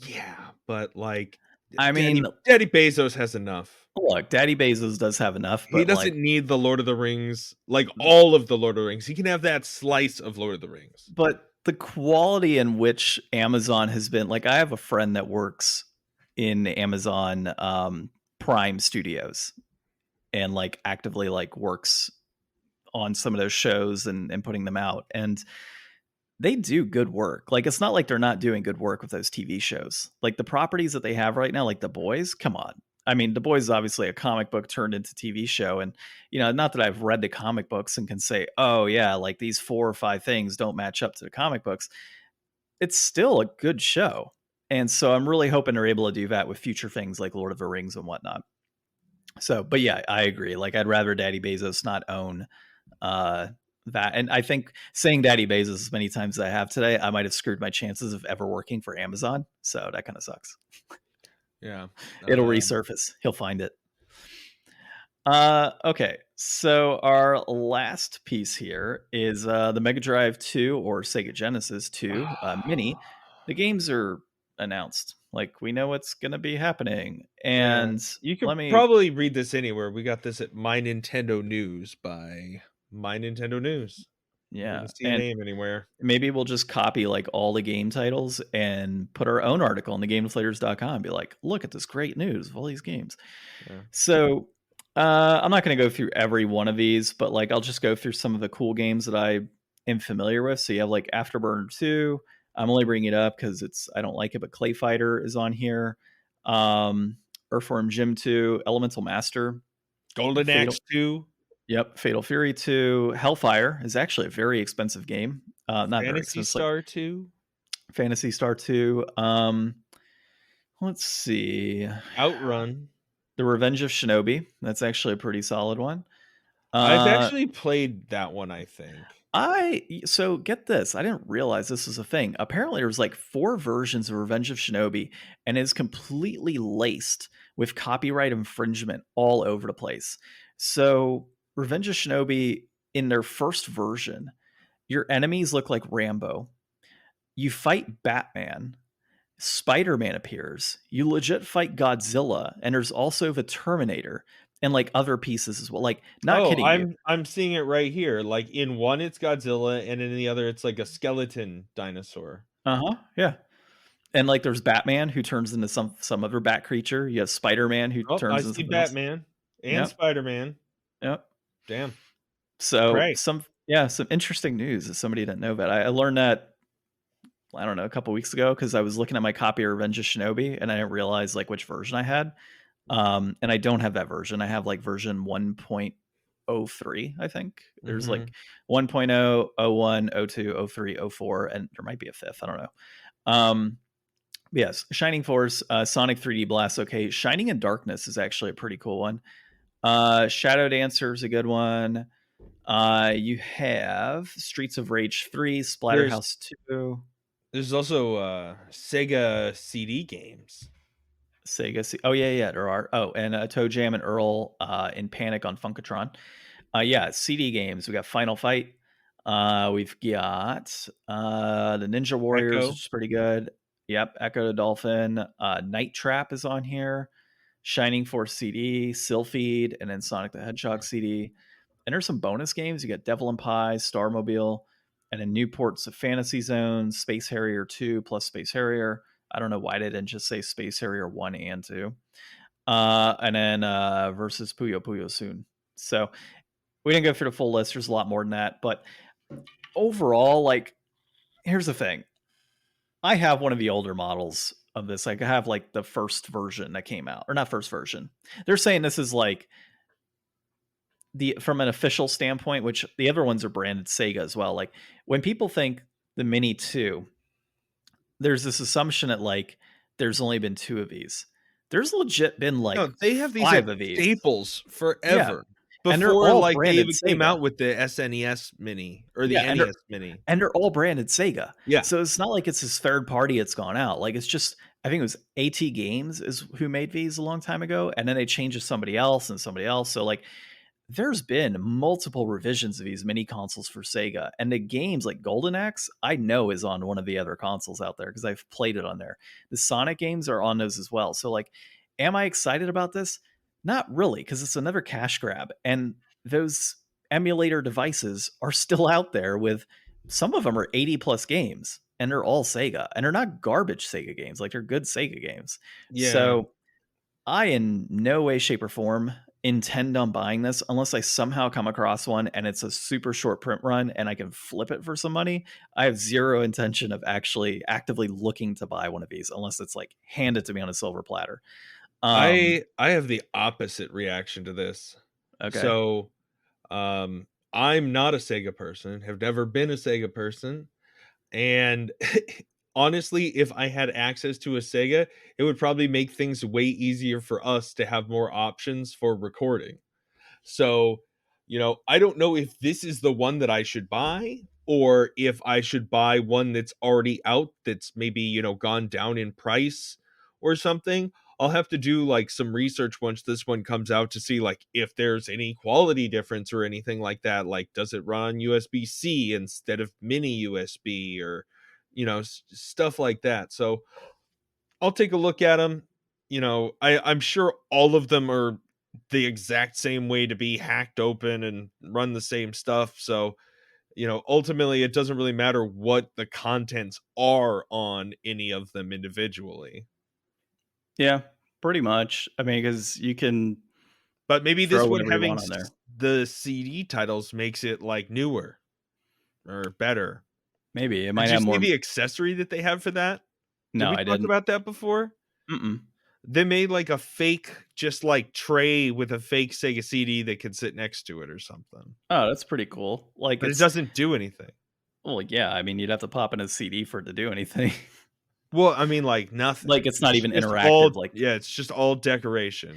Yeah, but like, I mean, Daddy Bezos has enough. Look, Daddy Bezos does have enough, but he doesn't need the Lord of the Rings, like all of the Lord of the Rings. He can have that slice of Lord of the Rings. But the quality in which Amazon has been, like, I have a friend that works in Amazon Prime Studios and like actively like works on some of those shows and putting them out, and they do good work. Like, it's not like they're not doing good work with those TV shows. Like the properties that they have right now, like The Boys, come on. I mean, The Boys is obviously a comic book turned into TV show. And, you know, not that I've read the comic books and can say, oh yeah, like these 4 or 5 things don't match up to the comic books. It's still a good show. And so I'm really hoping they're able to do that with future things like Lord of the Rings and whatnot. So, but yeah, I agree. Like, I'd rather Daddy Bezos not own that. And I think saying Daddy Bezos as many times as I have today, I might have screwed my chances of ever working for Amazon. So that kind of sucks. Yeah. It'll resurface. He'll find it. Okay. So our last piece here is the Mega Drive 2 or Sega Genesis 2 Mini. The games are announced. Like, we know what's going to be happening. And you can probably read this anywhere. We got this at My Nintendo News by My Nintendo News. Yeah. I didn't see a name anywhere. Maybe we'll just copy like all the game titles and put our own article on the GameDeflators.com and be like, look at this great news of all these games. Yeah. So I'm not going to go through every one of these, but like I'll just go through some of the cool games that I am familiar with. So you have like Afterburner 2. I'm only bringing it up because I don't like it, but Clay Fighter is on here. Earthworm Jim 2, Elemental Master, Golden Axe 2. Yep, Fatal Fury 2. Hellfire is actually a very expensive game. Not Fantasy very expensive. Star 2. Fantasy Star 2. Let's see. Outrun. The Revenge of Shinobi. That's actually a pretty solid one. I've actually played that one, I think. So get this. I didn't realize this was a thing. Apparently there's like 4 versions of Revenge of Shinobi, and it's completely laced with copyright infringement all over the place. So Revenge of Shinobi, in their first version, your enemies look like Rambo. You fight Batman. Spider-Man appears. You legit fight Godzilla, and there's also the Terminator and like other pieces as well. Like, not kidding you. I'm seeing it right here. Like in one it's Godzilla, and in the other it's like a skeleton dinosaur. Yeah. And like there's Batman who turns into some other bat creature. You have Spider-Man who turns into Batman and Spider-Man. Yep. Damn. So some interesting news as somebody didn't know that. I learned that, I don't know, a couple weeks ago because I was looking at my copy of Revenge of Shinobi and I didn't realize like which version I had. And I don't have that version. I have like version 1.03, I think. There's like 1.0, 01, 02, 03, 04, and there might be a 5th. I don't know. Yes, Shining Force, Sonic 3D Blast. Okay, Shining in Darkness is actually a pretty cool one. Shadow Dancer is a good one. You have Streets of Rage 3, Splatterhouse 2. There's also Sega CD games. Oh yeah, there are. Oh, and Toe Jam and Earl in Panic on Funkatron. Yeah, CD games. We got Final Fight. We've got the Ninja Warriors, Echo. which is pretty good. Yep, Echo the Dolphin. Night Trap is on here. Shining Force CD, Sylphied, and then Sonic the Hedgehog CD. And there's some bonus games. You got Devil and Pie, Starmobile, and then Newport's of Fantasy Zone, Space Harrier 2 plus Space Harrier. I don't know why they didn't just say Space Harrier 1 and 2. And then versus Puyo Puyo Soon. So we didn't go through the full list. There's a lot more than that. But overall, like, here's the thing. I have one of the older models of this. Like, I have like the first version that came out, or not first version. They're saying this is like from an official standpoint, which the other ones are branded Sega as well. Like when people think the Mini 2, there's this assumption that like there's only been 2 of these. There's legit been like No, they have these 5 of these. staples forever. Yeah. And they're Before all like they branded even came Sega. out with the SNES Mini or the NES Mini. And they're all branded Sega. Yeah. So it's not like it's this third party that's gone out. Like it's just, I think it was AT Games is who made these a long time ago. And then they changed to somebody else and somebody else. So like there's been multiple revisions of these mini consoles for Sega. And the games like Golden Axe, I know is on one of the other consoles out there because I've played it on there. The Sonic games are on those as well. So like, am I excited about this? Not really, because it's another cash grab. And those emulator devices are still out there with some of them are 80 plus games and they're all Sega and they're not garbage Sega games. Like they're good Sega games. Yeah. So I in no way, shape or form intend on buying this unless I somehow come across one and it's a super short print run and I can flip it for some money. I have zero intention of actually actively looking to buy one of these unless it's like handed to me on a silver platter. I have the opposite reaction to this. Okay. So I'm not a Sega person, have never been a Sega person. And honestly, if I had access to a Sega, it would probably make things way easier for us to have more options for recording. So, I don't know if this is the one that I should buy or if I should buy one that's already out that's maybe, gone down in price or something. I'll have to do like some research once this one comes out to see like if there's any quality difference or anything like that. Like, does it run USB-C instead of mini USB or, stuff like that. So I'll take a look at them. I'm sure all of them are the exact same way to be hacked open and run the same stuff. So, ultimately it doesn't really matter what the contents are on any of them individually. Yeah, pretty much. I mean, because you can, but maybe this one having on there. The CD titles makes it like newer or better. Maybe it might have more. The accessory that they have for that. No, I didn't talk about that before. They made like a fake, just like tray with a fake Sega CD that could sit next to it or something. Oh, that's pretty cool. Like, but it doesn't do anything. Well, yeah, I mean, you'd have to pop in a CD for it to do anything. Well, I mean, like nothing. Like it's not even interactive. It's just all decoration.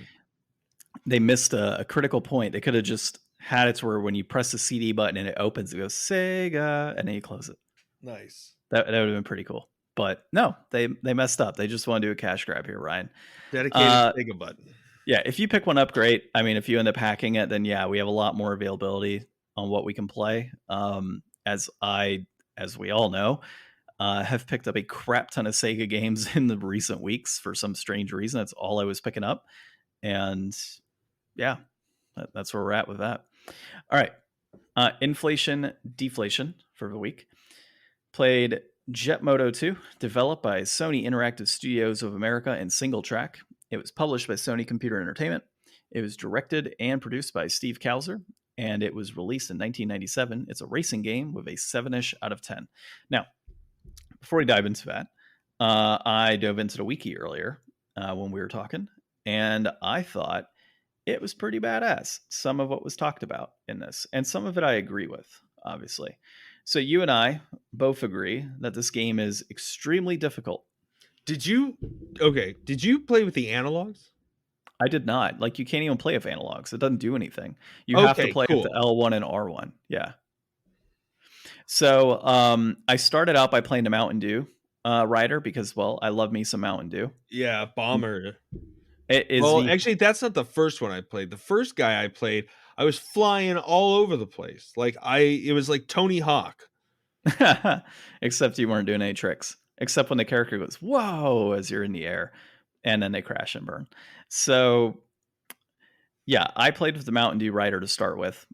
They missed a critical point. They could have just had it to where when you press the CD button and it opens, it goes Sega, and then you close it. Nice. That would have been pretty cool. But no, they messed up. They just want to do a cash grab here, Ryan. Dedicated Sega button. Yeah, if you pick one up, great. I mean, if you end up hacking it, then yeah, we have a lot more availability on what we can play. As we all know, have picked up a crap ton of Sega games in the recent weeks for some strange reason. That's all I was picking up. And yeah, that's where we're at with that. All right. Inflation, deflation for the week. Played Jet Moto 2, developed by Sony Interactive Studios of America and Single Track. It was published by Sony Computer Entertainment. It was directed and produced by Steve Kauser, and it was released in 1997. It's a racing game with a 7-ish out of 10. Now, before we dive into that, I dove into the wiki earlier when we were talking, and I thought it was pretty badass, some of what was talked about in this, and some of it I agree with, obviously. So you and I both agree that this game is extremely difficult. Did you play with the analogs? I did not. Like, you can't even play with analogs. It doesn't do anything. You have to play with the L1 and R1. Yeah. So I started out by playing the Mountain Dew rider because, well, I love me some Mountain Dew. Yeah, Bomber. It is Well, the actually, that's not the first one I played. The first guy I played, I was flying all over the place. Like it was like Tony Hawk. except you weren't doing any tricks. Except when the character goes, whoa, as you're in the air, and then they crash and burn. So yeah, I played with the Mountain Dew rider to start with.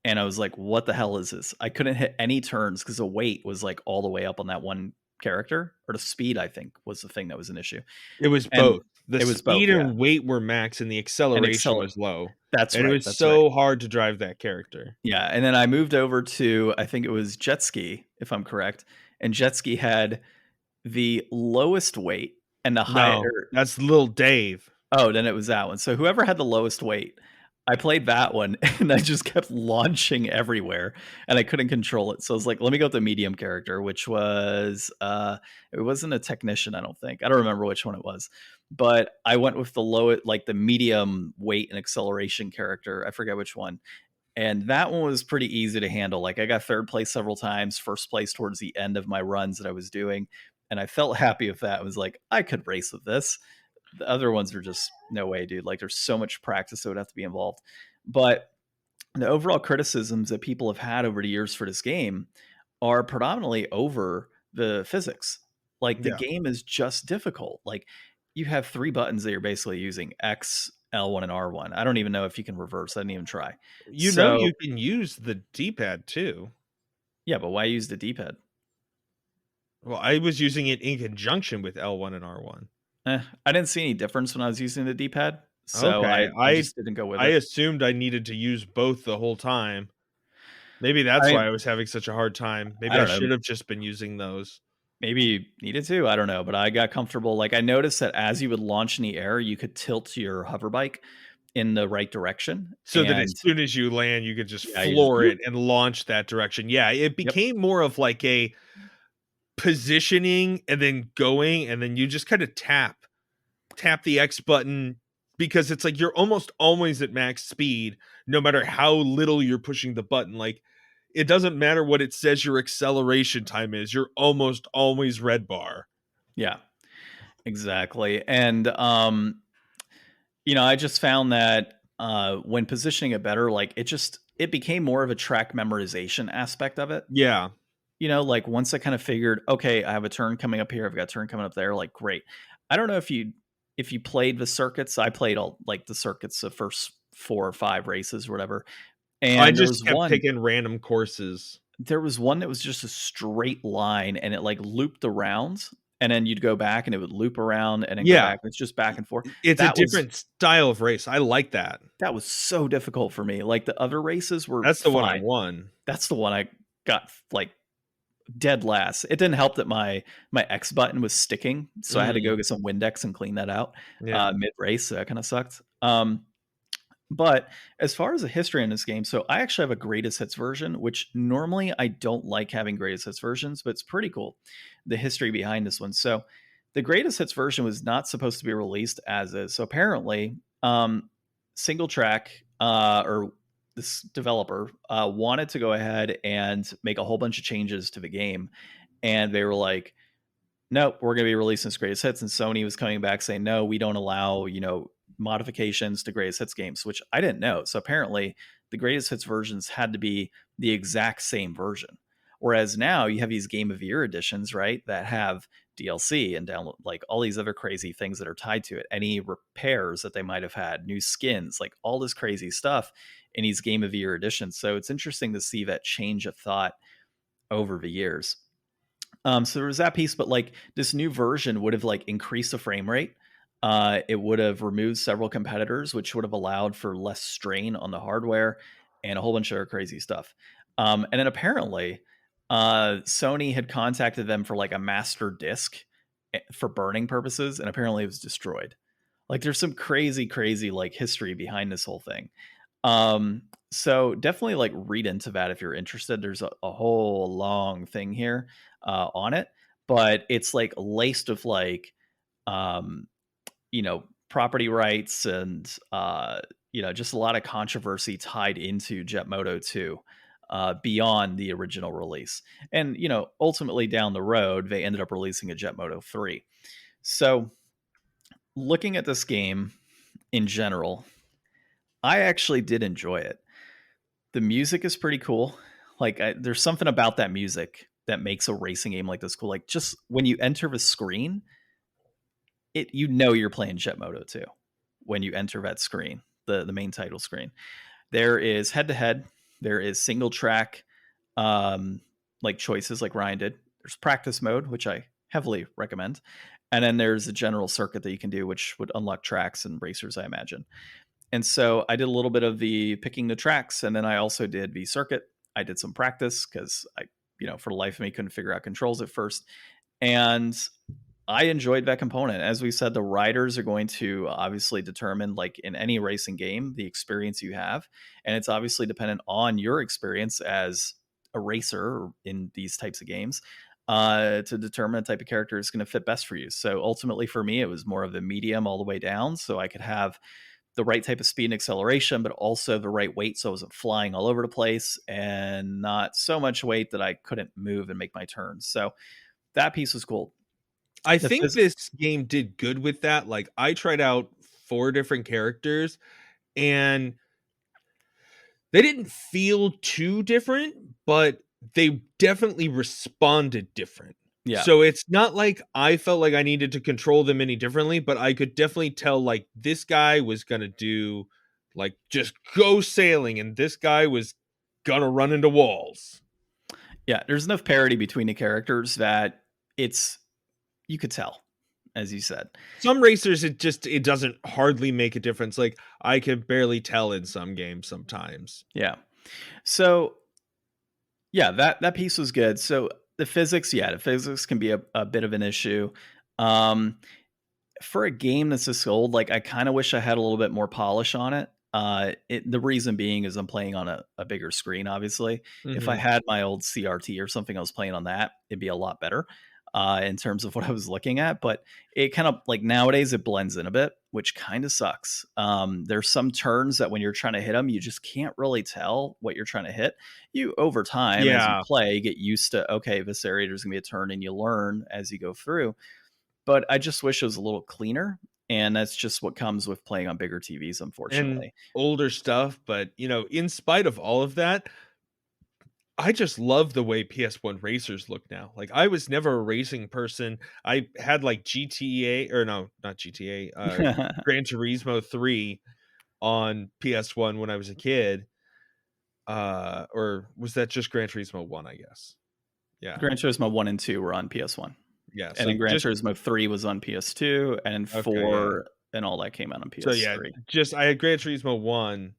And I was like, what the hell is this? I couldn't hit any turns because the weight was like all the way up on that one character, or the speed, I think, was the thing that was an issue. It was And both. The it was both, speed yeah. and weight were max, and the And acceleration was low. That's And it right. was That's right. so hard to drive that character. Yeah. And then I moved over to, I think it was Jet Ski, if I'm correct. And Jet Ski had the lowest weight and the higher. That's Lil Dave. Oh, then it was that one. So whoever had the lowest weight, I played that one and I just kept launching everywhere and I couldn't control it. So I was like, let me go with the medium character, which was it wasn't a technician, I don't think. I don't remember which one it was. But I went with the low, like the medium weight and acceleration character. I forget which one. And that one was pretty easy to handle. Like I got third place several times, first place towards the end of my runs that I was doing. And I felt happy with that. I was like, I could race with this. The other ones are just no way, dude. Like there's so much practice that would have to be involved. But the overall criticisms that people have had over the years for this game are predominantly over the physics. Like the game is just difficult. Like you have 3 buttons that you're basically using: X, L1, and R1. I don't even know if you can reverse. I didn't even try. You know you can use the D-pad too. Yeah, but why use the D-pad? Well, I was using it in conjunction with L1 and R1. I didn't see any difference when I was using the D-pad, so Okay. I just didn't go with it. I assumed I needed to use both the whole time. Maybe that's why I was having such a hard time. Maybe I should have just been using those. Maybe you needed to. I don't know, but I got comfortable. Like I noticed that as you would launch in the air, you could tilt your hoverbike in the right direction. So that as soon as you land, you could just floor it and launch that direction. Yeah, it became more of like a positioning and then going, and then you just kind of tap the X button, because it's like you're almost always at max speed no matter how little you're pushing the button. Like it doesn't matter what it says your acceleration time is, you're almost always red bar. Yeah, exactly. And I just found that when positioning it better, like it became more of a track memorization aspect of it. Yeah. Like once I kind of figured, okay, I have a turn coming up here, I've got a turn coming up there, like great. I don't know if you played the circuits. I played all like the circuits, the first 4 or 5 races, or whatever. And I just kept picking random courses. There was one that was just a straight line and it like looped around, and then you'd go back and it would loop around and then go back. It's just back and forth. It's a different style of race. I like that. That was so difficult for me. Like the other races were That's the one I won. That's the one I got like dead last. It didn't help that my X button was sticking, so I had to go get some Windex and clean that out mid race. So that kind of sucked. But as far as the history in this game, so I actually have a greatest hits version, which normally I don't like having greatest hits versions, but it's pretty cool, the history behind this one. So the greatest hits version was not supposed to be released as is. So apparently, Single Track or this developer wanted to go ahead and make a whole bunch of changes to the game, and they were like, nope, we're going to be releasing this greatest hits. And Sony was coming back saying, no, we don't allow modifications to greatest hits games, which I didn't know. So apparently the greatest hits versions had to be the exact same version, whereas now you have these Game of the Year editions, right, that have DLC and download, like all these other crazy things that are tied to it, any repairs that they might have had, new skins, like all this crazy stuff in these Game of the Year editions. So it's interesting to see that change of thought over the years. So there was that piece, but like this new version would have like increased the frame rate. It would have removed several competitors, which would have allowed for less strain on the hardware and a whole bunch of other crazy stuff. And then apparently Sony had contacted them for like a master disc for burning purposes, and apparently it was destroyed. Like there's some crazy like history behind this whole thing. So definitely like read into that if you're interested. There's a whole long thing here on it, but it's like laced with like property rights and just a lot of controversy tied into Jet Moto too. beyond the original release. And, ultimately down the road, they ended up releasing a Jet Moto 3. So looking at this game in general, I actually did enjoy it. The music is pretty cool. Like there's something about that music that makes a racing game like this cool. Like just when you enter the screen, you're playing Jet Moto 2 when you enter that screen, the main title screen. There is head-to-head. There is single track like choices like Ryan did. There's practice mode, which I heavily recommend. And then there's a general circuit that you can do, which would unlock tracks and racers, I imagine. And so I did a little bit of the picking the tracks, and then I also did the circuit. I did some practice because I, for the life of me, couldn't figure out controls at first. And I enjoyed that component. As we said, the riders are going to obviously determine, like in any racing game, the experience you have. And it's obviously dependent on your experience as a racer in these types of games to determine the type of character is going to fit best for you. So ultimately for me, it was more of the medium all the way down. So I could have the right type of speed and acceleration, but also the right weight so I wasn't flying all over the place and not so much weight that I couldn't move and make my turns. So that piece was cool. I think this game did good with that. Like I tried out 4 different characters and they didn't feel too different, but they definitely responded different. Yeah. So it's not like I felt like I needed to control them any differently, but I could definitely tell like this guy was going to do like just go sailing and this guy was going to run into walls. Yeah, there's enough parity between the characters that you could tell, as you said. Some racers, it doesn't hardly make a difference. Like I could barely tell in some games sometimes. Yeah. So yeah, that piece was good. So the physics can be a bit of an issue. For a game that's this old, like I kind of wish I had a little bit more polish on it. The reason being is I'm playing on a bigger screen, obviously. Mm-hmm. If I had my old CRT or something I was playing on that, it'd be a lot better in terms of what I was looking at. But it kind of like nowadays it blends in a bit, which kind of sucks. There's some turns that when you're trying to hit them, you just can't really tell what you're trying to hit. You over time as you play, get used to, okay, this area there's gonna be a turn, and you learn as you go through. But I just wish it was a little cleaner. And that's just what comes with playing on bigger TVs, unfortunately. And older stuff. But, in spite of all of that, I just love the way PS1 racers look now. Like I was never a racing person. I had like GTA or no, not GTA, Gran Turismo 3 on PS1 when I was a kid. Or was that just Gran Turismo 1, I guess? Yeah. Gran Turismo 1 and 2 were on PS1. Yeah. And then Gran Turismo 3 was on PS2 and 4 and all that came out on PS3. So yeah, I had Gran Turismo 1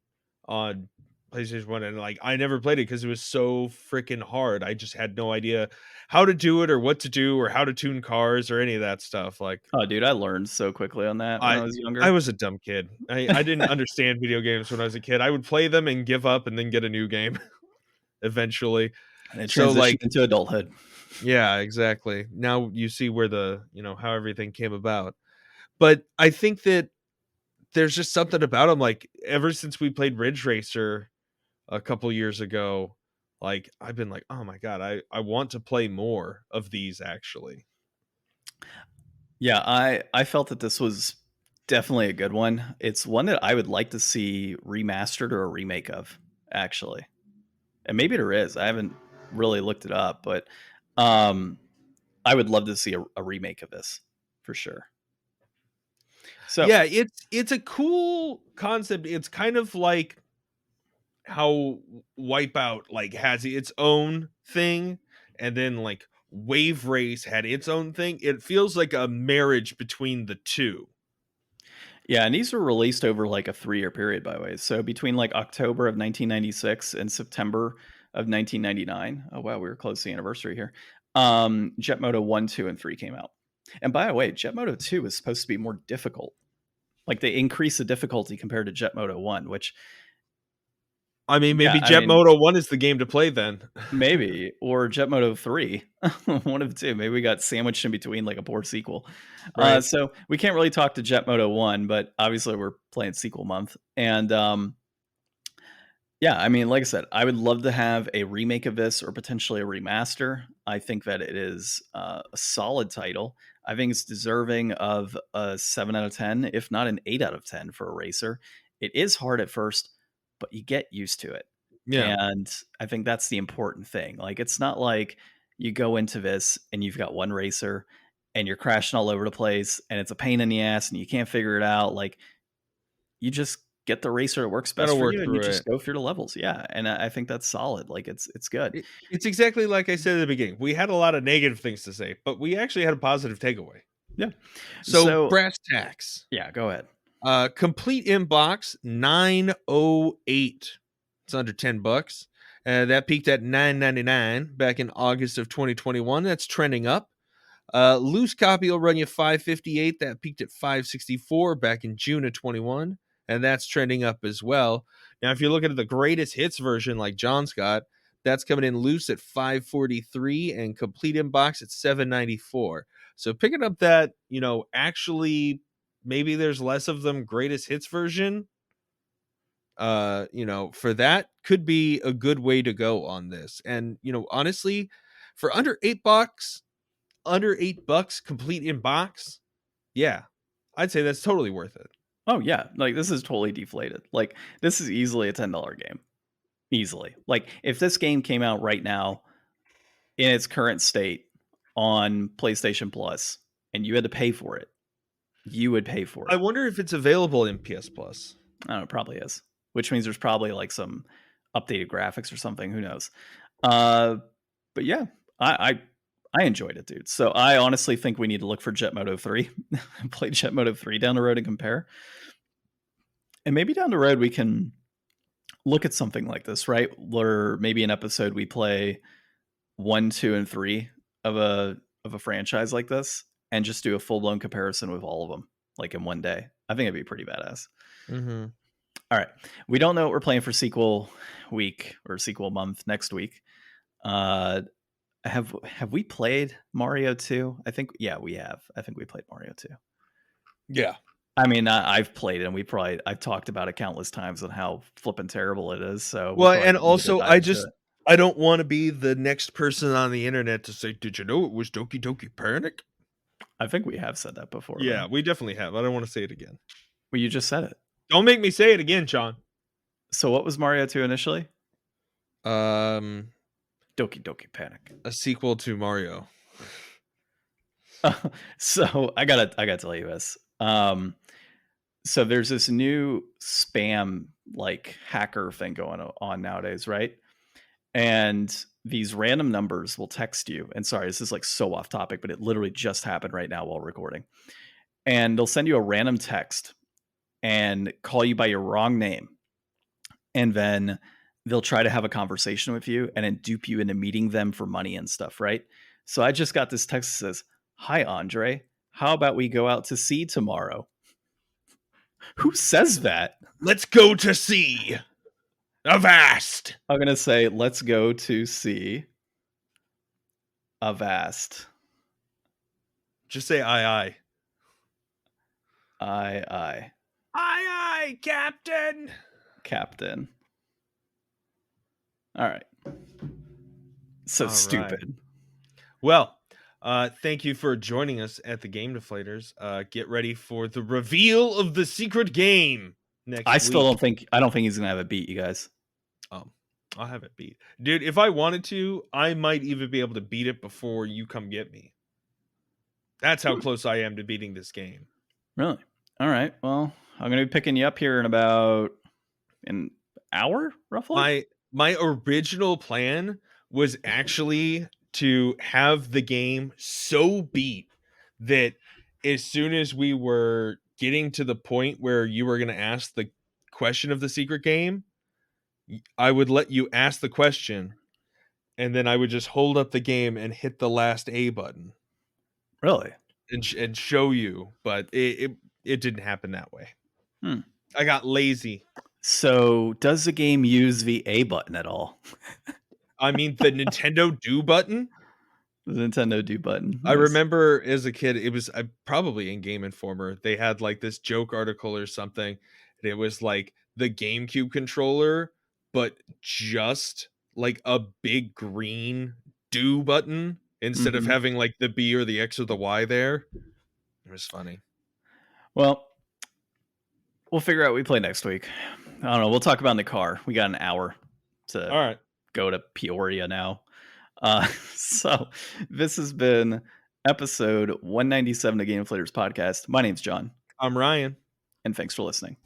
on PlayStation 1 and like I never played it because it was so freaking hard. I just had no idea how to do it or what to do or how to tune cars or any of that stuff. Like, oh dude, I learned so quickly on that when I was younger. I was a dumb kid. I didn't understand video games when I was a kid. I would play them and give up and then get a new game eventually. And it transitioned into adulthood. Yeah, exactly. Now you see where how everything came about. But I think that there's just something about them. Like ever since we played Ridge Racer a couple years ago, like I've been like, oh my God, I want to play more of these actually. Yeah, I felt that this was definitely a good one. It's one that I would like to see remastered or a remake of, actually. And maybe there is. I haven't really looked it up, but I would love to see a remake of this for sure. So yeah, it's a cool concept. It's kind of like how Wipeout like has its own thing, and then like Wave Race had its own thing. It feels like a marriage between the two. Yeah, and these were released over like a 3-year period, by the way. So between like October of 1996 and September of 1999. Oh wow, we were close to the anniversary here. Jet Moto 1, 2, and 3 came out. And by the way, Jet Moto 2 is supposed to be more difficult. Like they increase the difficulty compared to Jet Moto 1, which I mean, maybe Jet Moto 1 is the game to play then. Maybe. Or Jet Moto 3. One of the two. Maybe we got sandwiched in between like a poor sequel. Right. So we can't really talk to Jet Moto 1, but obviously we're playing sequel month. And Yeah, I mean, like I said, I would love to have a remake of this or potentially a remaster. I think that it is a solid title. I think it's deserving of a 7 out of 10, if not an 8 out of 10 for a racer. It is hard at first, but you get used to it. Yeah. And I think that's the important thing. Like, it's not like you go into this and you've got one racer and you're crashing all over the place and it's a pain in the ass and you can't figure it out. Like, you just get the racer that works Gotta best for work you and you through just it. go through the levels. Yeah. And I think that's solid. Like, it's good. It's exactly like I said at the beginning. We had a lot of negative things to say, but we actually had a positive takeaway. Yeah. So So brass tacks. yeah, go ahead. Complete inbox 908. It's under $10. That peaked at $9.99 back in August of 2021. That's trending up. Loose copy will run you $5.58. That peaked at $5.64 back in June of 21, and that's trending up as well. Now, if you're looking at the greatest hits version, like John's got, that's coming in loose at $5.43 and complete inbox at $7.94. So picking up that, actually maybe there's less of them greatest hits version. For that could be a good way to go on this. And honestly, for under $8, complete in box, yeah, I'd say that's totally worth it. Oh yeah, like this is totally deflated. Like this is easily a $10 game. Easily. Like if this game came out right now in its current state on PlayStation Plus and you had to pay for it, you would pay for I it. wonder if it's available in PS Plus. I don't know, it probably is. Which means there's probably like some updated graphics or something. Who knows? But yeah, I enjoyed it, dude. So I honestly think we need to look for Jet Moto 3, play Jet Moto 3 down the road and compare. And maybe down the road we can look at something like this, right? Where maybe an episode we play 1, 2, and 3 of a franchise like this and just do a full-blown comparison with all of them, like in one day. I think it'd be pretty badass. Mm-hmm. All right. We don't know what we're playing for sequel week or sequel month next week. Have we played Mario 2? I think we have. I think we played Mario 2. Yeah. I mean, I've played it, and I've talked about it countless times on how flippin' terrible it is. So well, and also I don't want to be the next person on the internet to say, "Did you know it was Doki Doki Panic?" I think we have said that before. Yeah, man. we definitely have. I don't want to say it again. Well, you just said it. Don't make me say it again, John. So what was Mario 2 initially? Doki Doki Panic. A sequel to Mario. So I gotta tell you this. So there's this new spam like hacker thing going on nowadays, right? And these random numbers will text you. And sorry, this is like so off topic, but it literally just happened right now while recording. And they'll send you a random text and call you by your wrong name. And then they'll try to have a conversation with you and then dupe you into meeting them for money and stuff, right? So I just got this text that says, "Hi, Andre. How about we go out to sea tomorrow?" Who says that? Let's go to sea. Avast. I'm going to say, let's go to sea. Avast. Just say aye, aye. Aye, Aye, aye, Captain. Captain. All right. So stupid. Right. Well, thank you for joining us at the Game Deflators. Get ready for the reveal of the secret game next week. I don't think he's gonna have it beat, you guys. I'll have it beat. Dude, if I wanted to, I might even be able to beat it before you come get me. That's how close I am to beating this game. Really? All right. Well, I'm gonna be picking you up here in about an hour, roughly. My original plan was actually to have the game so beat that as soon as we were getting to the point where you were going to ask the question of the secret game, I would let you ask the question and then I would just hold up the game and hit the last A button. Really? And show you, but it didn't happen that way. I got lazy. So does the game use the A button at all? I mean, the Nintendo Do button? The Nintendo Do button. Nice. I remember as a kid, it was probably in Game Informer. They had like this joke article or something. And it was like the GameCube controller but just like a big green do button instead of Mhm. having like the B or the X or the Y there. It was funny. Well, we'll figure out what we play next week. I don't know. We'll talk about in the car. We got an hour to All right. go to Peoria now. So this has been episode 197 of Game Deflators Podcast. My name's John, I'm Ryan. and thanks for listening.